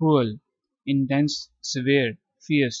cruel, intense, severe, fierce,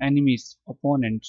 enemies, opponents।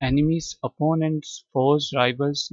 enemies, opponents, foes, rivals,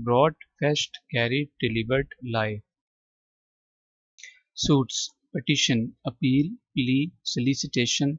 brought, fetched, carried, delivered, lie। suits, petition, appeal, plea, solicitation,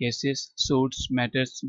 cases, suits, matters,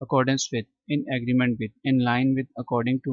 accordance with, in agreement with, in line with, according to,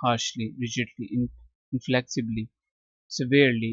harshly, rigidly, inflexibly, severely,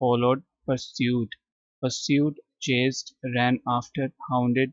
followed, pursued, chased, ran after, hounded,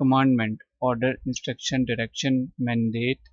commandment, order, instruction, direction, mandate,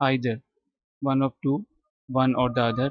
either, one of two, one or the other,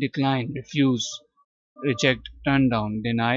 decline, refuse, reject, turn down, deny,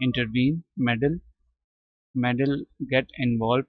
intervene, meddle, get involved,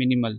minimal,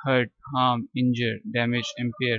hurt, harm, injure, damage, impair,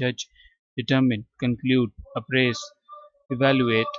judge, determine, conclude, appraise, evaluate,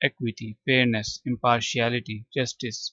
equity, fairness, impartiality, justice,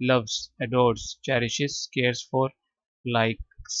loves, adores, cherishes, cares for, likes,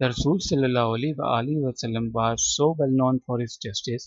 The Rasul sallallahu alaihi wasallam was so well known for his justice.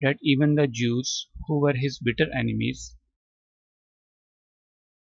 that even the Jews who were his bitter enemies,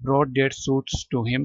brought their suits to him,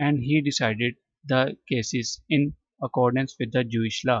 and he decided the cases in accordance with the Jewish law,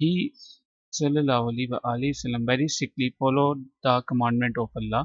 He sallallahu alaihi wasallam very strictly followed the commandment of Allah.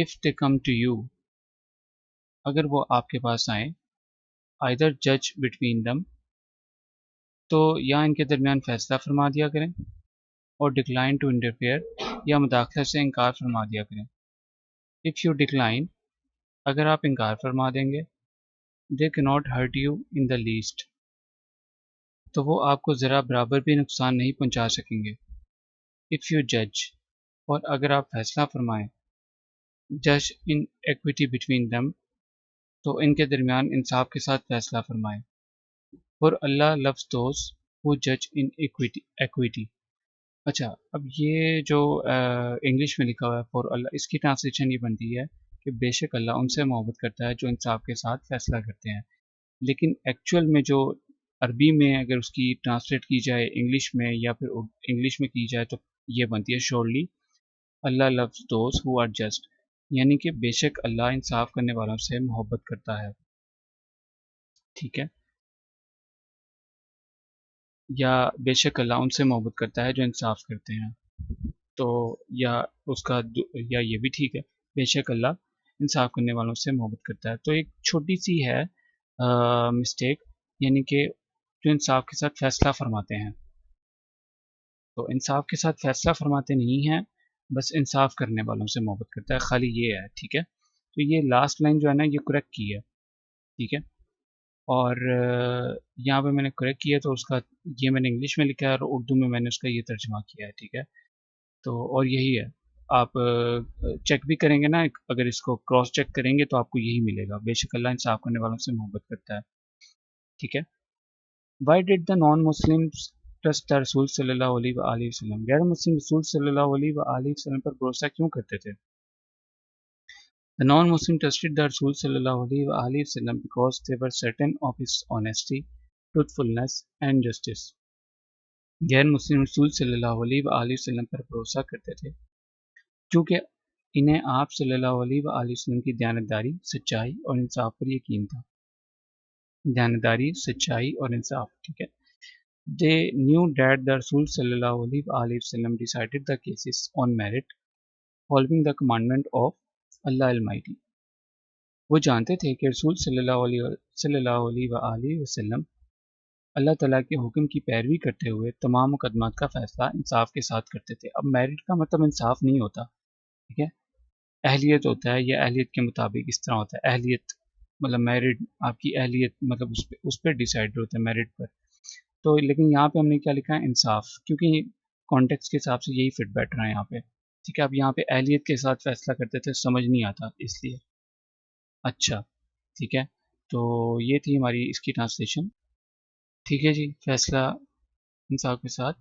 if they come to you, اگر وہ آپ کے پاس آئیں, either judge between them, تو یا ان کے درمیان فیصلہ فرما دیا کریں, اور decline to interfere, یا مداخلت سے انکار فرما دیا کریں. if you decline, اگر آپ انکار فرما دیں گے, they cannot hurt you in the least, تو وہ آپ کو ذرا برابر بھی نقصان نہیں پہنچا سکیں گے. if you judge, اور اگر آپ فیصلہ فرمائیں, judge in equity between them, تو ان کے درمیان انصاف کے ساتھ فیصلہ فرمائیں. for Allah loves those who judge in equity. اچھا, اب یہ جو انگلش میں لکھا ہوا ہے فور اللہ, اس کی ٹرانسلیشن یہ بنتی ہے کہ بے شک اللہ ان سے محبت کرتا ہے جو انصاف کے ساتھ فیصلہ کرتے ہیں. لیکن ایکچوئل میں جو عربی میں اگر اس کی ٹرانسلیٹ کی جائے انگلش میں, یا پھر انگلش میں کی جائے, تو یہ بنتی ہے surely Allah loves those who are just, یعنی کہ بے شک اللہ انصاف کرنے والوں سے محبت کرتا ہے. ٹھیک ہے, یا بے شک اللہ ان سے محبت کرتا ہے جو انصاف کرتے ہیں. تو یا اس کا یا یہ بھی ٹھیک ہے, بے شک اللہ انصاف کرنے والوں سے محبت کرتا ہے. تو ایک چھوٹی سی ہے مسٹیک, یعنی کہ جو انصاف کے ساتھ فیصلہ فرماتے ہیں, تو انصاف کے ساتھ فیصلہ فرماتے نہیں ہیں, بس انصاف کرنے والوں سے محبت کرتا ہے, خالی یہ ہے. ٹھیک ہے, تو یہ لاسٹ لائن جو ہے نا یہ کریکٹ کی ہے. ٹھیک ہے, اور یہاں پہ میں نے کریکٹ کیا, تو اس کا یہ میں نے انگلش میں لکھا ہے اور اردو میں میں نے اس کا یہ ترجمہ کیا ہے. ٹھیک ہے, تو اور یہی ہے, آپ چیک بھی کریں گے نا, اگر اس کو کراس چیک کریں گے تو آپ کو یہی ملے گا, بے شک اللہ انصاف کرنے والوں سے محبت کرتا ہے. ٹھیک ہے, why did the non Muslims trust the رسول صلی اللہ علیہ وآلہ وسلم, غیر مسلم رسول صلی اللہ علیہ وآلہ وسلم پر بھروسہ کیوں کرتے تھے؟ The non-Muslim trusted the Rasul sallallahu alaihi wasallam because they were certain of his honesty, truthfulness and justice. غیر مسلم رسول صلی اللہ علیہ وآلہ وسلم پر بھروسہ کرتے تھے کیونکہ انہیں آپ صلی اللہ علیہ وآلہ وسلم کی دیانتداری, سچائی اور انصاف پر یقین تھا. دیانتداری, سچائی اور انصاف. ٹھیک ہے, they knew that the Rasul sallallahu alaihi wasallam decided the cases on merit, following the commandment of Allah almighty. وہ جانتے تھے کہ رسول صلی اللہ علیہ وآلہ وسلم اللہ تعالیٰ کے حکم کی پیروی کرتے ہوئے تمام مقدمات کا فیصلہ انصاف کے ساتھ کرتے تھے. اب میرٹ کا مطلب انصاف نہیں ہوتا, ٹھیک ہے, اہلیت ہوتا ہے, یا اہلیت کے مطابق اس طرح ہوتا ہے. اہلیت مطلب میرٹ, آپ کی اہلیت مطلب اس پہ ڈیسائیڈ ہوتا ہے میرٹ پر. تو لیکن یہاں پہ ہم نے کیا لکھا ہے, انصاف, کیونکہ کانٹیکس کے حساب سے یہی فٹ بیٹھ رہا ہے یہاں پہ. ٹھیک ہے, اب یہاں پہ اہلیت کے ساتھ فیصلہ کرتے تھے, سمجھ نہیں آتا اس لیے. اچھا, ٹھیک ہے, تو یہ تھی ہماری اس کی ٹرانسلیشن. ٹھیک ہے جی, فیصلہ انصاف کے ساتھ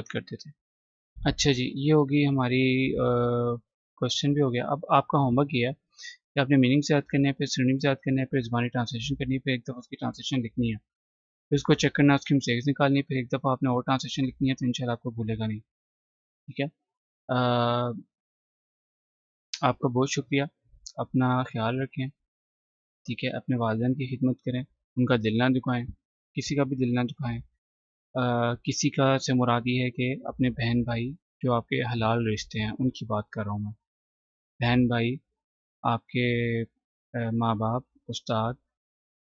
کرتے تھے. اچھا جی, یہ ہوگی ہماری کوشچن بھی ہو گیا. اب آپ کا ہوم ورک یہ ہے کہ آپ نے میننگ سے یاد کرنا ہے, پھر سنونیم سے یاد کرنا ہے, پھر زبانی ٹرانسلیشن کرنی ہے, پھر ایک دفعہ اس کی ٹرانسلیشن لکھنی ہے, پھر اس کو چیک کرنا, اس کی مسٹیکس نکالنی ہے, پھر ایک دفعہ آپ نے اور ٹرانسلیشن لکھنی ہے, تو انشاءاللہ آپ کو بھولے گا نہیں. ٹھیک ہے, آپ کا بہت شکریہ, اپنا خیال رکھیں. ٹھیک ہے, اپنے والدین کی خدمت کریں, ان کا دل نہ دکھائیں, کسی کا بھی دل نہ دکھائیں. کسی کا سے مراد یہ ہے کہ اپنے بہن بھائی جو آپ کے حلال رشتے ہیں ان کی بات کر رہا ہوں میں. بہن بھائی, آپ کے ماں باپ, استاد,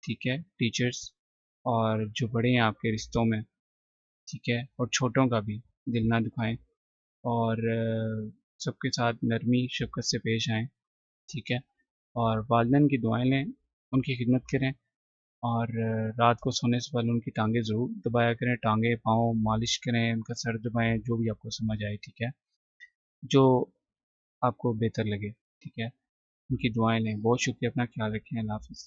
ٹھیک ہے, ٹیچرز, اور جو بڑے ہیں آپ کے رشتوں میں, ٹھیک ہے, اور چھوٹوں کا بھی دل نہ دکھائیں, اور سب کے ساتھ نرمی شفقت سے پیش آئیں. ٹھیک ہے, اور والدین کی دعائیں لیں, ان کی خدمت کریں, اور رات کو سونے سے پہلے ان کی ٹانگیں ضرور دبایا کریں, ٹانگیں پاؤں مالش کریں, ان کا سر دبائیں, جو بھی آپ کو سمجھ آئے. ٹھیک ہے, جو آپ کو بہتر لگے. ٹھیک ہے, ان کی دعائیں لیں. بہت شکریہ, اپنا خیال رکھیں, اللہ حافظ.